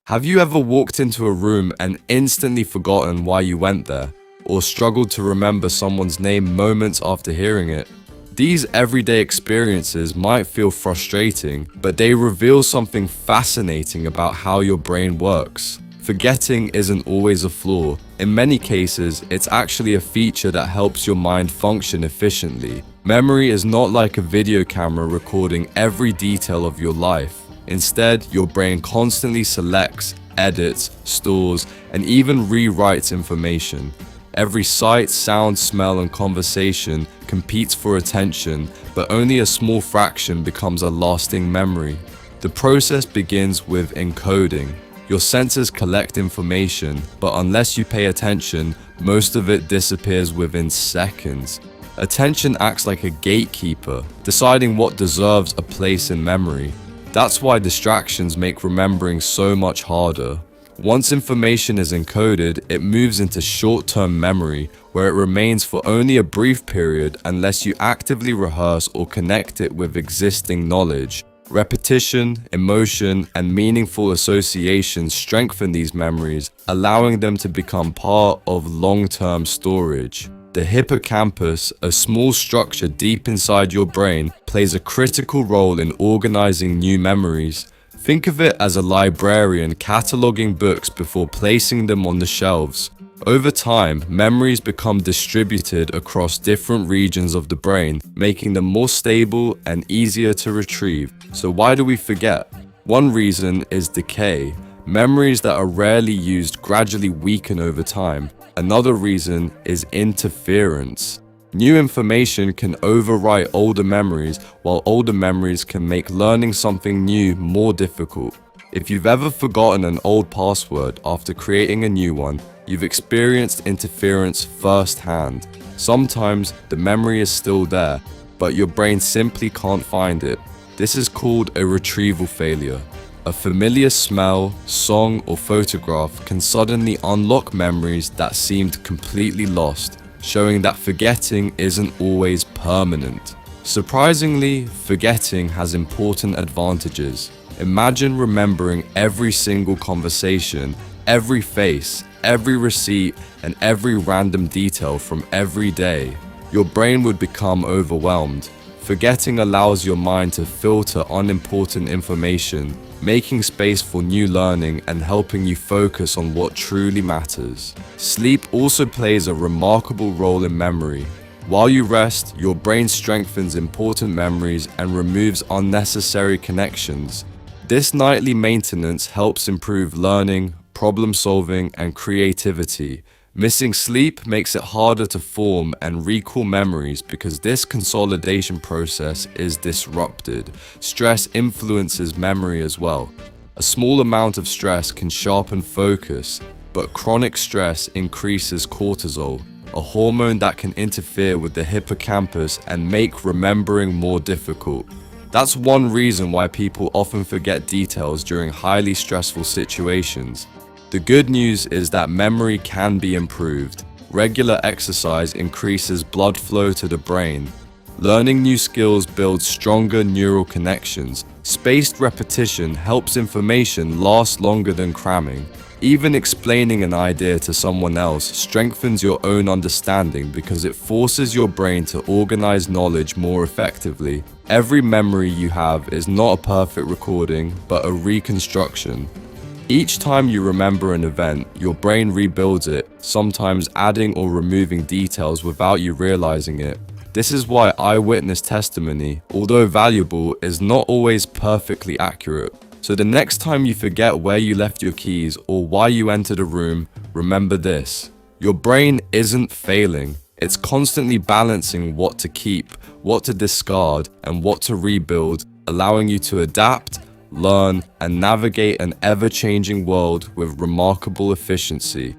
Have you ever walked into a room and instantly forgotten why you went there, or struggled to remember someone's name moments after hearing it? These everyday experiences might feel frustrating, but they reveal something fascinating about how your brain works. Forgetting isn't always a flaw. In many cases, it's actually a feature that helps your mind function efficiently. Memory is not like a video camera recording every detail of your life. Instead, your brain constantly selects, edits, stores, and even rewrites information. Every sight, sound, smell, and conversation competes for attention, but only a small fraction becomes a lasting memory. The process begins with encoding. Your senses collect information, but unless you pay attention, most of it disappears within seconds. Attention acts like a gatekeeper, deciding what deserves a place in memory. That's why distractions make remembering so much harder. Once information is encoded, it moves into short-term memory, where it remains for only a brief period unless you actively rehearse or connect it with existing knowledge. Repetition, emotion, and meaningful associations strengthen these memories, allowing them to become part of long-term storage. The hippocampus, a small structure deep inside your brain, plays a critical role in organizing new memories. Think of it as a librarian cataloging books before placing them on the shelves. Over time, memories become distributed across different regions of the brain, making them more stable and easier to retrieve. So why do we forget? One reason is decay. Memories that are rarely used gradually weaken over time. Another reason is interference. New information can overwrite older memories, while older memories can make learning something new more difficult. If you've ever forgotten an old password after creating a new one, you've experienced interference firsthand. Sometimes the memory is still there, but your brain simply can't find it. This is called a retrieval failure. A familiar smell, song, or photograph can suddenly unlock memories that seemed completely lost, showing that forgetting isn't always permanent. Surprisingly, forgetting has important advantages. Imagine remembering every single conversation, every face, every receipt, and every random detail from every day. Your brain would become overwhelmed. Forgetting allows your mind to filter unimportant information, making space for new learning and helping you focus on what truly matters. Sleep also plays a remarkable role in memory. While you rest, your brain strengthens important memories and removes unnecessary connections. This nightly maintenance helps improve learning, problem solving, and creativity. Missing sleep makes it harder to form and recall memories because this consolidation process is disrupted. Stress influences memory as well. A small amount of stress can sharpen focus, but chronic stress increases cortisol, a hormone that can interfere with the hippocampus and make remembering more difficult. That's one reason why people often forget details during highly stressful situations. The good news is that memory can be improved. Regular exercise increases blood flow to the brain. Learning new skills builds stronger neural connections. Spaced repetition helps information last longer than cramming. Even explaining an idea to someone else strengthens your own understanding because it forces your brain to organize knowledge more effectively. Every memory you have is not a perfect recording, but a reconstruction. Each time you remember an event, your brain rebuilds it, sometimes adding or removing details without you realizing it. This is why eyewitness testimony, although valuable, is not always perfectly accurate. So the next time you forget where you left your keys or why you entered a room, remember this. Your brain isn't failing. It's constantly balancing what to keep, what to discard, and what to rebuild, allowing you to adapt, learn, and navigate an ever-changing world with remarkable efficiency.